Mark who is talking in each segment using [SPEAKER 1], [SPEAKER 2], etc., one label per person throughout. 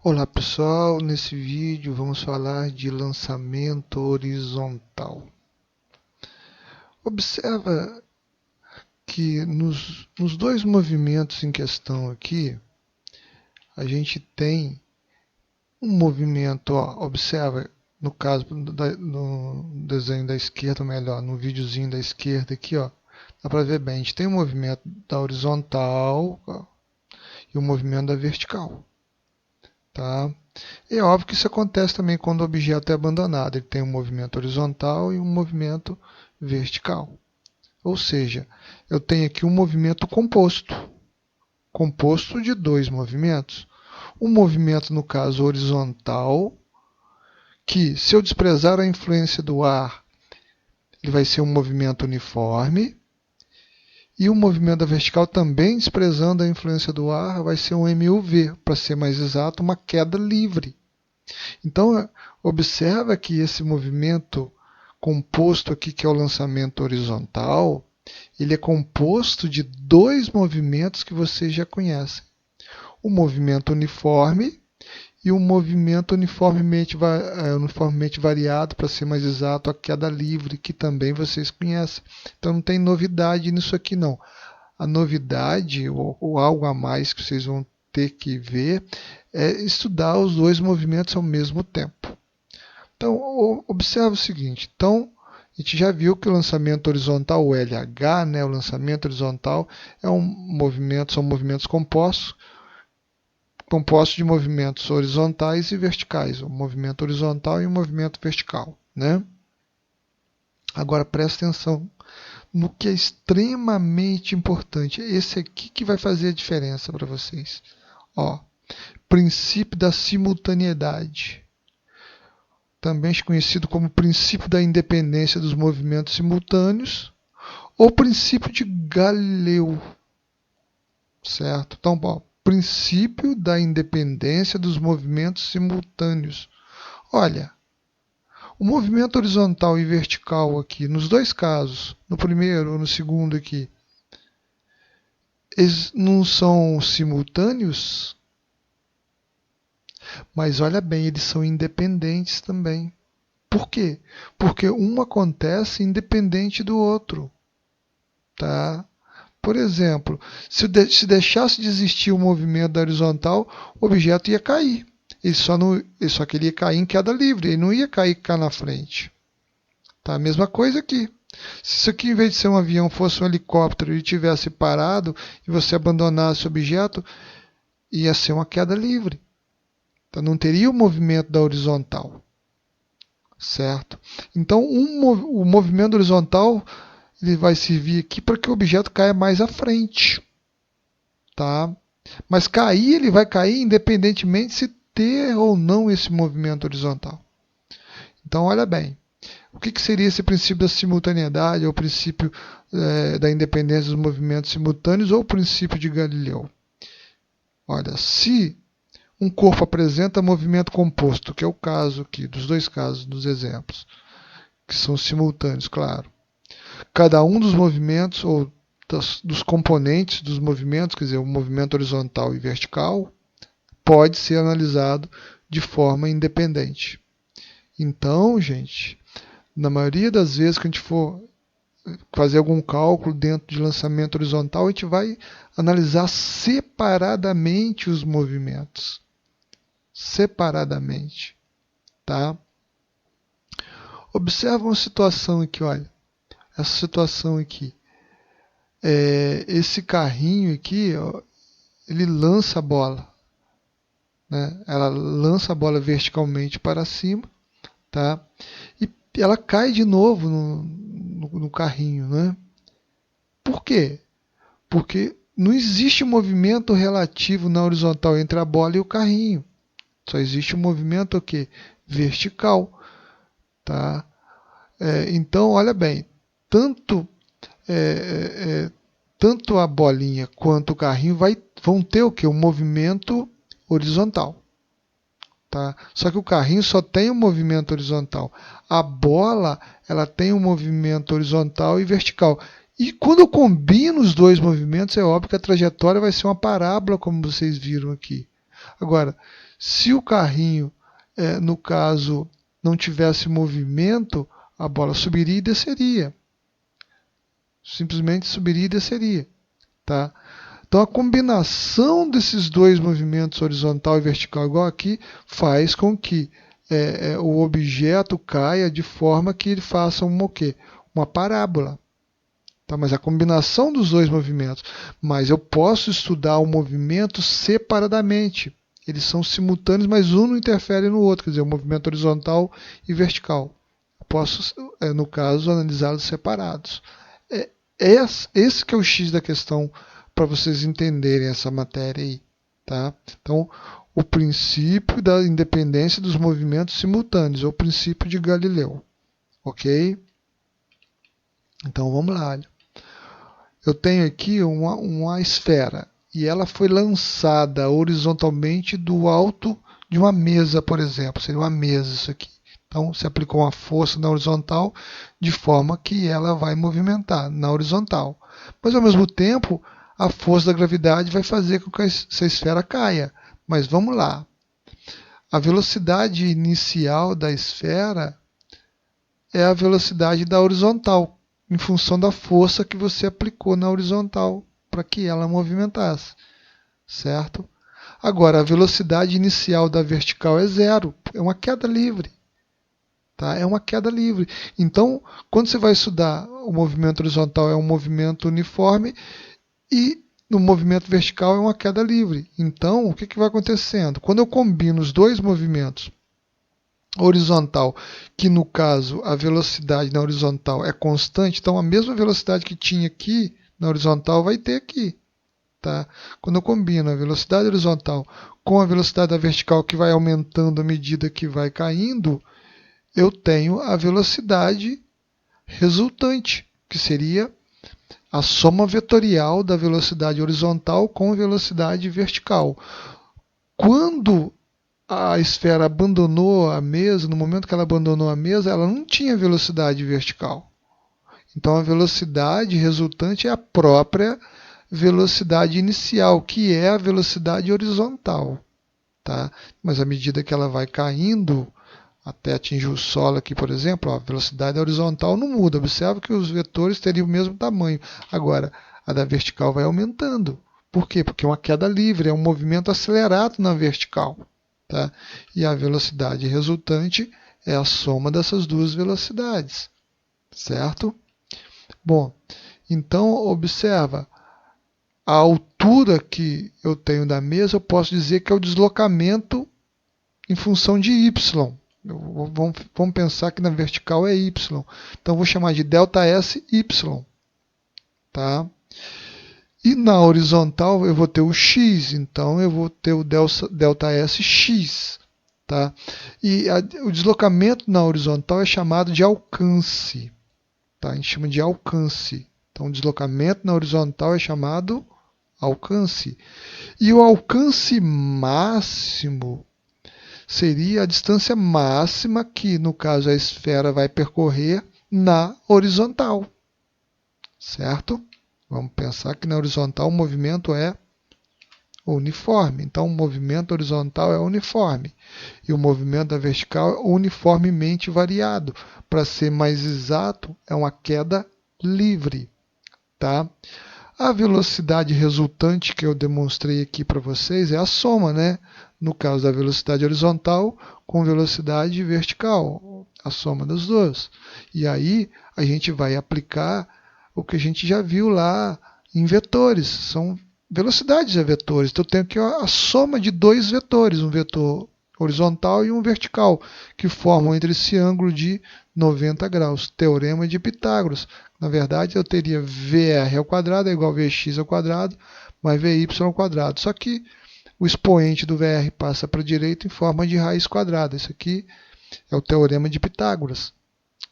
[SPEAKER 1] Olá pessoal, nesse vídeo vamos falar de lançamento horizontal. Observa que nos dois movimentos em questão aqui, a gente tem um movimento, ó, observa no caso no desenho da esquerda, ou melhor, no videozinho da esquerda aqui, ó, dá para ver bem, a gente tem um movimento da horizontal, ó, e o movimento da vertical. Tá? É óbvio que isso acontece também quando o objeto é abandonado. Ele tem um movimento horizontal e um movimento vertical. Ou seja, eu tenho aqui um movimento composto de dois movimentos. Um movimento, no caso, horizontal, que se eu desprezar a influência do ar, ele vai ser um movimento uniforme. E o movimento da vertical, também desprezando a influência do ar, vai ser um MUV, para ser mais exato, uma queda livre. Então, observa que esse movimento composto aqui, que é o lançamento horizontal, ele é composto de dois movimentos que vocês já conhecem. O movimento uniforme e o movimento uniformemente variado, para ser mais exato, a queda livre, que também vocês conhecem. Então não tem novidade nisso aqui não. A novidade, ou algo a mais que vocês vão ter que ver, é estudar os dois movimentos ao mesmo tempo. Então, observe o seguinte. Então, a gente já viu que o lançamento horizontal, o LH, né, o lançamento horizontal, são movimentos compostos de movimentos horizontais e verticais. Um movimento horizontal e um movimento vertical. Né? Agora, presta atenção no que é extremamente importante. Esse aqui que vai fazer a diferença para vocês. Ó, princípio da simultaneidade, também conhecido como princípio da independência dos movimentos simultâneos, ou princípio de Galileu, certo? Então, bom, princípio da independência dos movimentos simultâneos. Olha, o movimento horizontal e vertical aqui, nos dois casos, no primeiro ou no segundo aqui, eles não são simultâneos, mas olha bem, eles são independentes também. Por quê? Porque um acontece independente do outro. Tá? Por exemplo, se deixasse de existir o movimento da horizontal, o objeto ia cair. Ele só queria cair em queda livre, ele não ia cair cá na frente. Tá? A mesma coisa aqui. Se isso aqui, em vez de ser um avião, fosse um helicóptero e tivesse parado e você abandonasse o objeto, ia ser uma queda livre. Então, não teria o movimento da horizontal. Certo? Então, o movimento horizontal ele vai servir aqui para que o objeto caia mais à frente. Tá? Mas cair, ele vai cair independentemente se ter ou não esse movimento horizontal. Então, olha bem. O que seria esse princípio da simultaneidade, ou o princípio da independência dos movimentos simultâneos, ou o princípio de Galileu? Olha, se um corpo apresenta movimento composto, que é o caso aqui, dos dois casos, dos exemplos, que são simultâneos, claro. Cada um dos movimentos, ou dos componentes dos movimentos, quer dizer, o movimento horizontal e vertical, pode ser analisado de forma independente. Então, gente, na maioria das vezes que a gente for fazer algum cálculo dentro de lançamento horizontal, a gente vai analisar separadamente os movimentos. Separadamente. Tá? Observa uma situação aqui, olha. Essa situação aqui. Esse carrinho aqui, ó, ele lança a bola. Né? Ela lança a bola verticalmente para cima. Tá? E ela cai de novo no carrinho. Né? Por quê? Porque não existe movimento relativo na horizontal entre a bola e o carrinho. Só existe um movimento o quê? Vertical. Tá? Então, olha bem, tanto, tanto a bolinha quanto o carrinho vão ter o quê? Um movimento horizontal. Tá? Só que o carrinho só tem um movimento horizontal. A bola ela tem um movimento horizontal e vertical. E quando eu combino os dois movimentos, é óbvio que a trajetória vai ser uma parábola, como vocês viram aqui. Agora, se o carrinho, no caso, não tivesse movimento, a bola subiria e desceria. Simplesmente subiria e desceria. Tá? Então a combinação desses dois movimentos, horizontal e vertical, igual aqui, faz com que o objeto caia de forma que ele faça o quê? Uma parábola. Tá? Mas a combinação dos dois movimentos. Mas eu posso estudar o movimento separadamente. Eles são simultâneos, mas um não interfere no outro, quer dizer, o movimento horizontal e vertical. Eu posso, no caso, analisá-los separados. Esse que é o X da questão para vocês entenderem essa matéria aí. Tá? Então, o princípio da independência dos movimentos simultâneos, é o princípio de Galileu. Ok? Então, vamos lá. Eu tenho aqui uma esfera e ela foi lançada horizontalmente do alto de uma mesa, por exemplo. Seria uma mesa isso aqui. Então, se aplicou uma força na horizontal de forma que ela vai movimentar na horizontal. Mas, ao mesmo tempo, a força da gravidade vai fazer com que essa esfera caia. Mas vamos lá. A velocidade inicial da esfera é a velocidade da horizontal, em função da força que você aplicou na horizontal para que ela movimentasse, certo? Agora, a velocidade inicial da vertical é zero, é uma queda livre. Tá? É uma queda livre. Então, quando você vai estudar o movimento horizontal é um movimento uniforme e no movimento vertical é uma queda livre. Então, o que vai acontecendo? Quando eu combino os dois movimentos, horizontal, que no caso a velocidade na horizontal é constante, então a mesma velocidade que tinha aqui na horizontal vai ter aqui. Tá? Quando eu combino a velocidade horizontal com a velocidade da vertical, que vai aumentando à medida que vai caindo, eu tenho a velocidade resultante, que seria a soma vetorial da velocidade horizontal com a velocidade vertical. Quando a esfera abandonou a mesa, no momento que ela abandonou a mesa, ela não tinha velocidade vertical. Então a velocidade resultante é a própria velocidade inicial, que é a velocidade horizontal. Tá? Mas à medida que ela vai caindo, até atingir o solo aqui, por exemplo, a velocidade horizontal não muda. Observa que os vetores teriam o mesmo tamanho. Agora, a da vertical vai aumentando. Por quê? Porque é uma queda livre, é um movimento acelerado na vertical. Tá? E a velocidade resultante é a soma dessas duas velocidades. Certo? Bom, então observa. A altura que eu tenho da mesa, eu posso dizer que é o deslocamento em função de y. Vamos pensar que na vertical é y. Então, vou chamar de ΔSy. Tá? E na horizontal eu vou ter o x, então eu vou ter o ΔSx. Tá? E o deslocamento na horizontal é chamado de alcance. Tá? A gente chama de alcance. Então, o deslocamento na horizontal é chamado alcance. E o alcance máximo seria a distância máxima que, no caso, a esfera vai percorrer na horizontal. Certo? Vamos pensar que na horizontal o movimento é uniforme. Então, o movimento horizontal é uniforme. E o movimento da vertical é uniformemente variado. Para ser mais exato, é uma queda livre. Tá? A velocidade resultante que eu demonstrei aqui para vocês é a soma, né? No caso da velocidade horizontal com velocidade vertical, a soma dos dois. E aí a gente vai aplicar o que a gente já viu lá em vetores, são velocidades a vetores. Então eu tenho aqui a soma de dois vetores, um vetor horizontal e um vertical, que formam entre esse ângulo de 90 graus. Teorema de Pitágoras. Na verdade, eu teria VR ao quadrado é igual a Vx ao quadrado, mais Vy ao quadrado. Só que o expoente do VR passa para a direita em forma de raiz quadrada. Isso aqui é o Teorema de Pitágoras.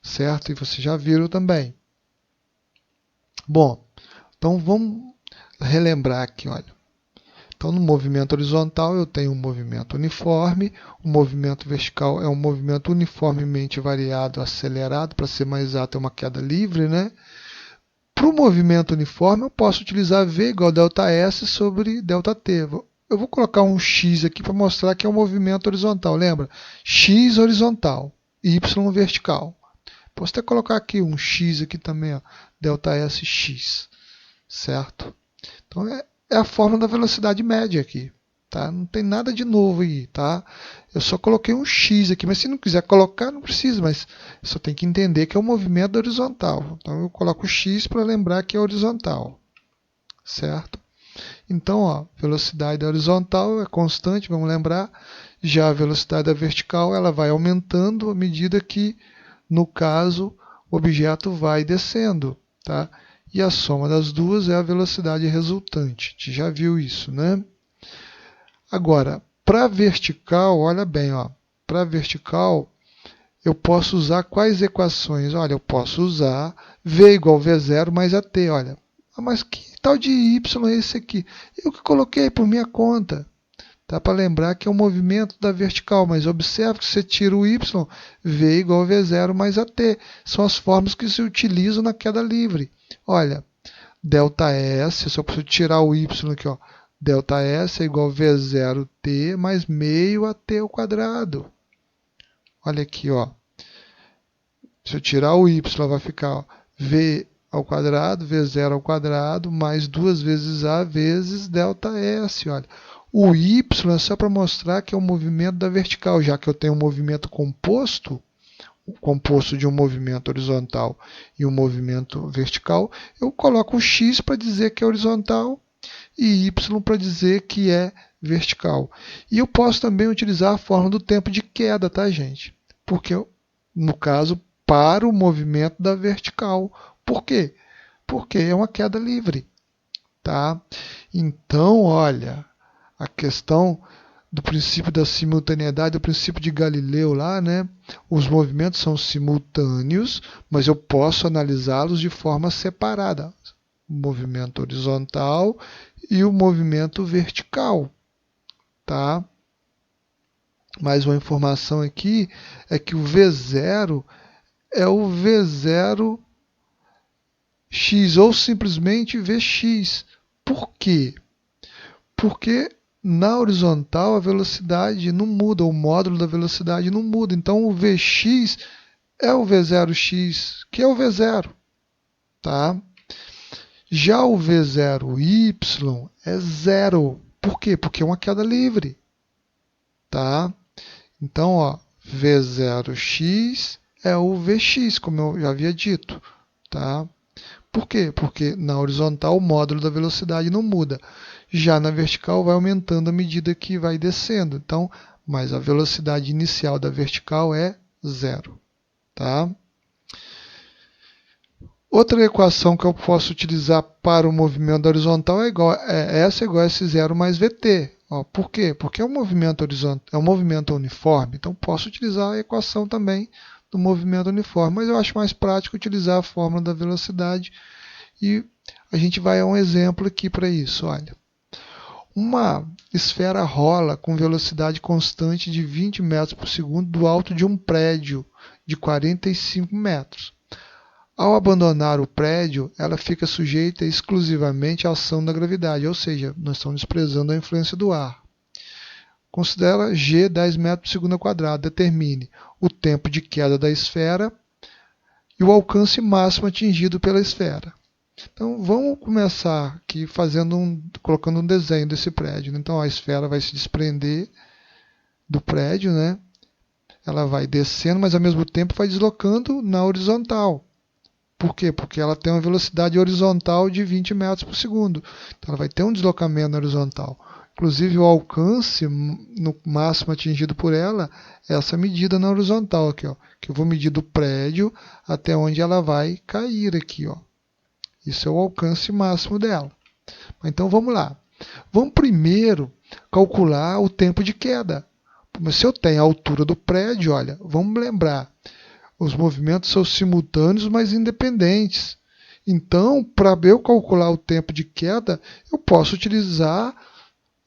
[SPEAKER 1] Certo? E vocês já viram também. Bom, então vamos relembrar aqui, olha. Então, no movimento horizontal, eu tenho um movimento uniforme, o movimento vertical é um movimento uniformemente variado, acelerado, para ser mais exato, é uma queda livre, né? Para o movimento uniforme, eu posso utilizar V igual a ΔS sobre ΔT. eu vou colocar um X aqui para mostrar que é um movimento horizontal. Lembra? X horizontal, Y vertical. Posso até colocar aqui um X aqui também, ó, ΔSx, certo? Então é a fórmula da velocidade média aqui. Tá? Não tem nada de novo aí, tá? Eu só coloquei um X aqui, mas se não quiser colocar, não precisa, mas só tem que entender que é o movimento horizontal. Então eu coloco X para lembrar que é horizontal, certo? Então, ó, velocidade da horizontal é constante, vamos lembrar. Já a velocidade da vertical, ela vai aumentando à medida que, no caso, o objeto vai descendo, tá? E a soma das duas é a velocidade resultante. A gente já viu isso, né? Agora, para vertical, olha bem, ó, para vertical eu posso usar quais equações? Olha, eu posso usar V igual V0 mais AT, olha. Ah, mas que tal de Y é esse aqui? Eu que coloquei por minha conta. Tá para lembrar que é o movimento da vertical, mas observe que você tira o Y, V igual V0 mais AT. São as fórmulas que se utilizam na queda livre. Olha, ΔS, se eu preciso tirar o Y aqui, ó. ΔS é igual a V0T mais meio AT ao quadrado. Olha aqui, ó. Se eu tirar o y, vai ficar, ó, V ao quadrado, V0 ao quadrado, mais 2 vezes A vezes ΔS. Olha. O y é só para mostrar que é o movimento da vertical, já que eu tenho um movimento composto de um movimento horizontal e um movimento vertical, eu coloco o x para dizer que é horizontal e y para dizer que é vertical. E eu posso também utilizar a fórmula do tempo de queda, tá, gente? Porque, no caso, para o movimento da vertical. Por quê? Porque é uma queda livre, tá? Então, olha, a questão do princípio da simultaneidade, do princípio de Galileu lá, né? Os movimentos são simultâneos, mas eu posso analisá-los de forma separada. O movimento horizontal e o movimento vertical, tá? Mais uma informação aqui é que o V0 é o V0x ou simplesmente Vx. Por quê? Porque na horizontal a velocidade não muda, o módulo da velocidade não muda. Então o Vx é o V0x, que é o V0, tá? Já o V0y é zero. Por quê? Porque é uma queda livre, tá? Então, ó, V0x é o Vx, como eu já havia dito, tá? Por quê? Porque na horizontal o módulo da velocidade não muda. Já na vertical vai aumentando à medida que vai descendo. Então, mas a velocidade inicial da vertical é zero, tá? Outra equação que eu posso utilizar para o movimento horizontal é S igual a S0 mais VT. Ó, por quê? Porque é um movimento horizontal, é um movimento uniforme, então posso utilizar a equação também do movimento uniforme, mas eu acho mais prático utilizar a fórmula da velocidade e a gente vai a um exemplo aqui para isso. Olha, uma esfera rola com velocidade constante de 20 metros por segundo do alto de um prédio de 45 metros. Ao abandonar o prédio, ela fica sujeita exclusivamente à ação da gravidade, ou seja, nós estamos desprezando a influência do ar. Considera g 10 metros por segundo ao quadrado. Determine o tempo de queda da esfera e o alcance máximo atingido pela esfera. Então, vamos começar aqui colocando um desenho desse prédio. Então, a esfera vai se desprender do prédio, né? Ela vai descendo, mas ao mesmo tempo vai deslocando na horizontal. Por quê? Porque ela tem uma velocidade horizontal de 20 metros por segundo. Então ela vai ter um deslocamento na horizontal. Inclusive o alcance no máximo atingido por ela é essa medida na horizontal aqui, ó, que eu vou medir do prédio até onde ela vai cair aqui, ó. Isso é o alcance máximo dela. Então vamos lá. Vamos primeiro calcular o tempo de queda. Mas se eu tenho a altura do prédio, olha, vamos lembrar. Os movimentos são simultâneos, mas independentes. Então, para eu calcular o tempo de queda, eu posso utilizar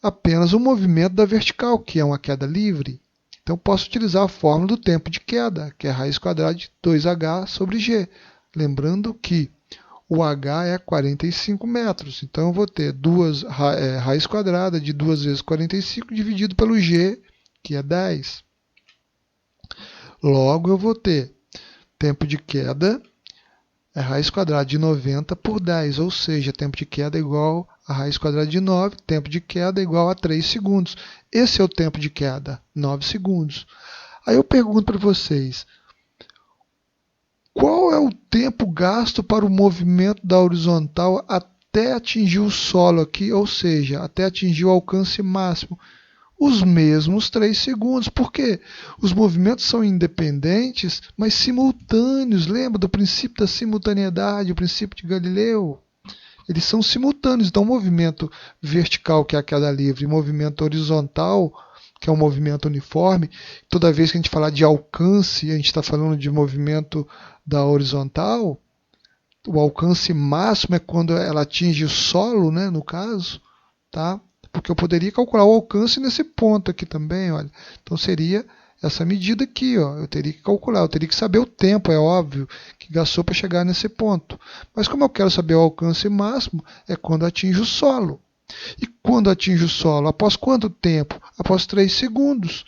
[SPEAKER 1] apenas o movimento da vertical, que é uma queda livre. Então, posso utilizar a fórmula do tempo de queda, que é raiz quadrada de 2h sobre g. Lembrando que o h é 45 metros. Então eu vou ter raiz quadrada de 2 vezes 45 dividido pelo g, que é 10. Logo eu vou ter tempo de queda é raiz quadrada de 90 por 10, ou seja, tempo de queda é igual a raiz quadrada de 9, tempo de queda é igual a 3 segundos. Esse é o tempo de queda, 9 segundos. Aí eu pergunto para vocês, qual é o tempo gasto para o movimento da horizontal até atingir o solo aqui, ou seja, até atingir o alcance máximo? Os mesmos 3 segundos. Por quê? Os movimentos são independentes, mas simultâneos. Lembra do princípio da simultaneidade, o princípio de Galileu? Eles são simultâneos. Então, o movimento vertical, que é a queda livre, e o movimento horizontal, que é um movimento uniforme, toda vez que a gente falar de alcance, a gente está falando de movimento da horizontal, o alcance máximo é quando ela atinge o solo, né, no caso, tá? Porque eu poderia calcular o alcance nesse ponto aqui também, olha. Então seria essa medida aqui, ó. Eu teria que calcular, eu teria que saber o tempo, é óbvio, que gastou para chegar nesse ponto. Mas como eu quero saber o alcance máximo, é quando atinge o solo. E quando atinge o solo? Após quanto tempo? Após 3 segundos.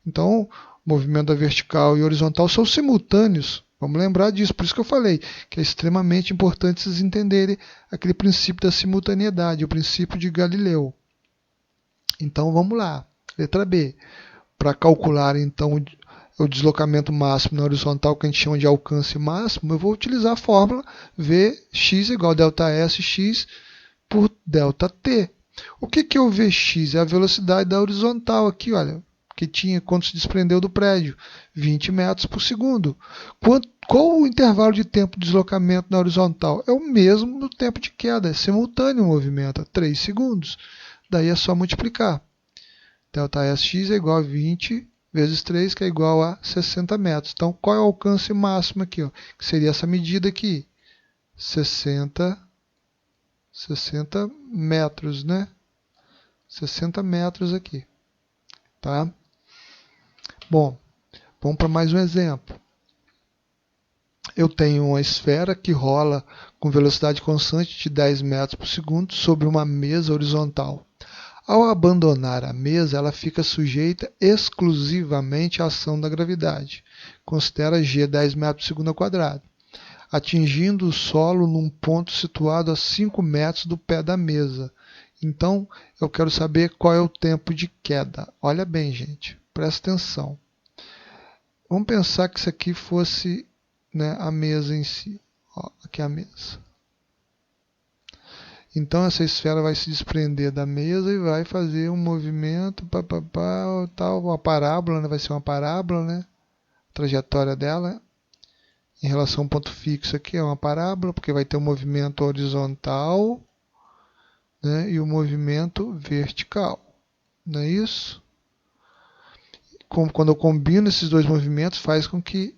[SPEAKER 1] Então, o movimento da vertical e horizontal são simultâneos. Vamos lembrar disso, por isso que eu falei que é extremamente importante vocês entenderem aquele princípio da simultaneidade, o princípio de Galileu. Então vamos lá, letra B. Para calcular então o deslocamento máximo na horizontal, que a gente chama de alcance máximo, eu vou utilizar a fórmula Vx igual a ΔSx por ΔT. O que é o Vx? É a velocidade da horizontal aqui, olha, que tinha quando se desprendeu do prédio, 20 metros por segundo. Qual o intervalo de tempo de deslocamento na horizontal? É o mesmo do tempo de queda, é simultâneo o movimento, 3 segundos. Daí é só multiplicar. ΔSx é igual a 20 vezes 3, que é igual a 60 metros. Então, qual é o alcance máximo aqui? Ó? Que seria essa medida aqui. 60 metros, né? 60 metros aqui. Tá? Bom, vamos para mais um exemplo. Eu tenho uma esfera que rola com velocidade constante de 10 metros por segundo sobre uma mesa horizontal. Ao abandonar a mesa, ela fica sujeita exclusivamente à ação da gravidade. Considera g 10 metros por segundo ao quadrado, atingindo o solo num ponto situado a 5 metros do pé da mesa. Então, eu quero saber qual é o tempo de queda. Olha bem, gente, presta atenção. Vamos pensar que isso aqui fosse, né, a mesa em si. Ó, aqui é a mesa. Então essa esfera vai se desprender da mesa e vai fazer um movimento, tal, uma parábola, né? Vai ser uma parábola, né? A trajetória dela em relação ao ponto fixo aqui é uma parábola, porque vai ter um movimento horizontal, né? E o movimento vertical, não é isso? Quando eu combino esses dois movimentos, faz com que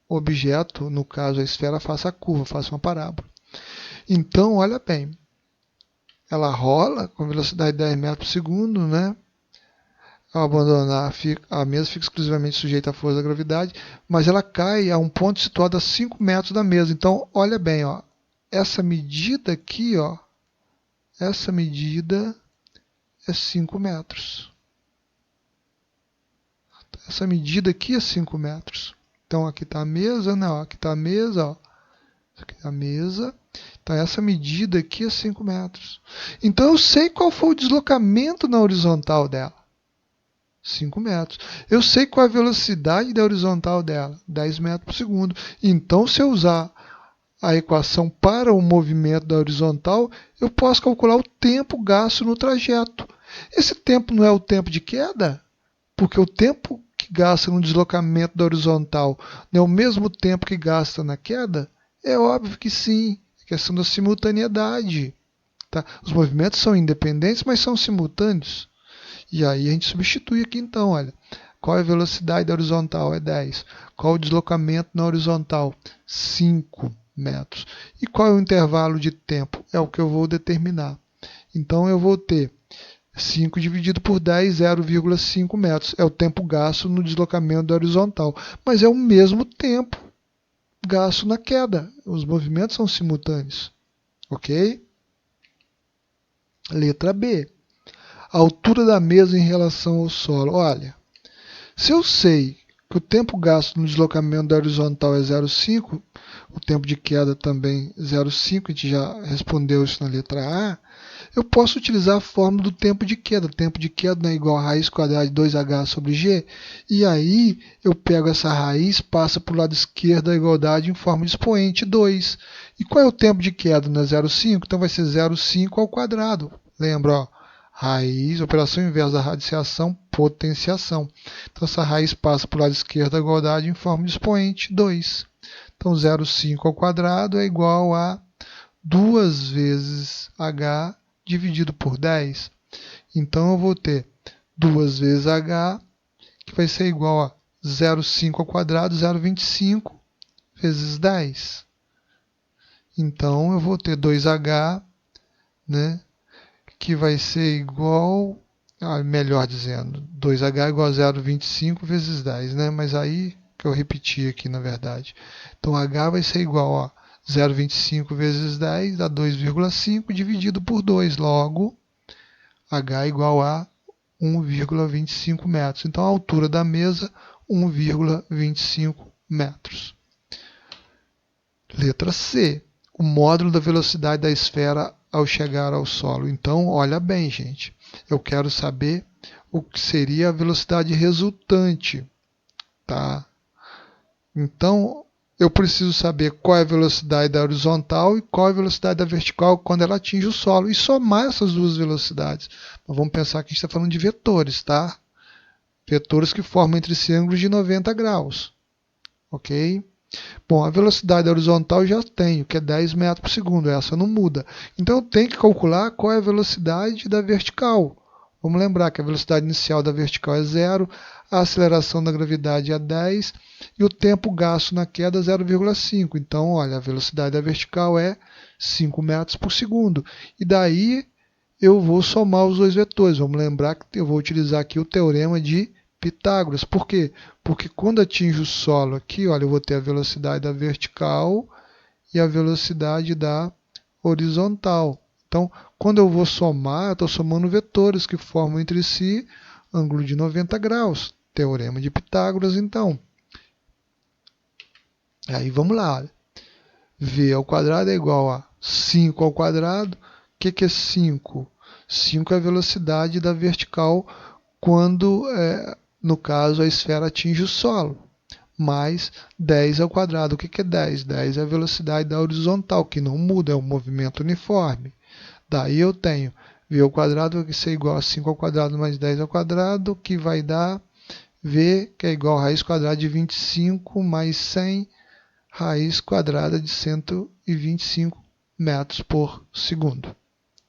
[SPEAKER 1] o objeto, no caso a esfera, faça a curva, faça uma parábola. Então, olha bem, ela rola com velocidade de 10 metros por segundo, né? Ao abandonar, a mesa fica exclusivamente sujeita à força da gravidade, mas ela cai a um ponto situado a 5 metros da mesa. Então, olha bem, ó, essa medida aqui, ó, essa medida é 5 metros. Essa medida aqui é 5 metros. Então, aqui está a mesa, né? Aqui está a mesa, ó. Aqui está a mesa. Então, essa medida aqui é 5 metros. Então, eu sei qual foi o deslocamento na horizontal dela. 5 metros. Eu sei qual é a velocidade da horizontal dela. 10 metros por segundo. Então, se eu usar a equação para o movimento da horizontal, eu posso calcular o tempo gasto no trajeto. Esse tempo não é o tempo de queda? Porque o tempo que gasta no deslocamento da horizontal não é o mesmo tempo que gasta na queda? É óbvio que sim. É questão da simultaneidade. Tá? Os movimentos são independentes, mas são simultâneos. E aí a gente substitui aqui então, olha. Qual é a velocidade da horizontal? É 10. Qual o deslocamento na horizontal? 5 metros. E qual é o intervalo de tempo? É o que eu vou determinar. Então eu vou ter 5 dividido por 10, 0,5 metros. É o tempo gasto no deslocamento da horizontal. Mas é o mesmo tempo gasto na queda. Os movimentos são simultâneos. Ok? Letra B. A altura da mesa em relação ao solo. Olha, se eu sei que o tempo gasto no deslocamento da horizontal é 0,5, o tempo de queda também 0,5, a gente já respondeu isso na letra A, eu posso utilizar a fórmula do tempo de queda. O tempo de queda é igual a raiz quadrada de 2h sobre g. E aí eu pego essa raiz, passa para o lado esquerdo da igualdade em forma de expoente 2. E qual é o tempo de queda? 0,5? Então vai ser 0,5 ao quadrado. Lembra, ó, raiz, operação inversa da radiciação, potenciação. Então essa raiz passa para o lado esquerdo da igualdade em forma de expoente 2. Então 0,5 ao quadrado é igual a 2 vezes h dividido por 10. Então eu vou ter 2 vezes h, que vai ser igual a 0,5 ao quadrado, 0,25 vezes 10. Então eu vou ter 2h, né, que vai ser igual, melhor dizendo, 2h é igual a 0,25 vezes 10, né? Mas aí que eu repeti aqui, na verdade. Então h vai ser igual a 0,25 vezes 10 dá 2,5 dividido por 2. Logo, h é igual a 1,25 metros. Então a altura da mesa, 1,25 metros. Letra C. O módulo da velocidade da esfera ao chegar ao solo. Então, olha bem, gente. Eu quero saber o que seria a velocidade resultante, tá? Então, eu preciso saber qual é a velocidade da horizontal e qual é a velocidade da vertical quando ela atinge o solo. E somar essas duas velocidades. Mas vamos pensar que a gente está falando de vetores, tá? Vetores que formam entre si ângulos de 90 graus. Ok? Bom, a velocidade horizontal eu já tenho, que é 10 metros por segundo, essa não muda. Então eu tenho que calcular qual é a velocidade da vertical. Vamos lembrar que a velocidade inicial da vertical é 0, a aceleração da gravidade é 10 e o tempo gasto na queda é 0,5. Então, olha, a velocidade da vertical é 5 metros por segundo. E daí eu vou somar os dois vetores. Vamos lembrar que eu vou utilizar aqui o teorema de Pitágoras. Por quê? Porque quando atinge o solo aqui, olha, eu vou ter a velocidade da vertical e a velocidade da horizontal. Então, quando eu vou somar, eu estou somando vetores que formam entre si ângulo de 90 graus. Teorema de Pitágoras, então. Aí vamos lá. Olha. V ao quadrado é igual a 5 ao quadrado. O que é 5? 5 é a velocidade da vertical quando, no caso, a esfera atinge o solo. Mais 10 ao quadrado. O que é 10? 10 é a velocidade da horizontal, que não muda, é um movimento uniforme. Daí eu tenho v ao quadrado, que é igual a 5 ao quadrado mais 10 ao quadrado, que vai dar v, que é igual a raiz quadrada de 25 mais 100, raiz quadrada de 125 metros por segundo.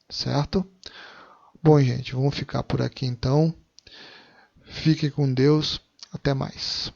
[SPEAKER 1] Certo? Bom, gente, vamos ficar por aqui então. Fique com Deus. Até mais.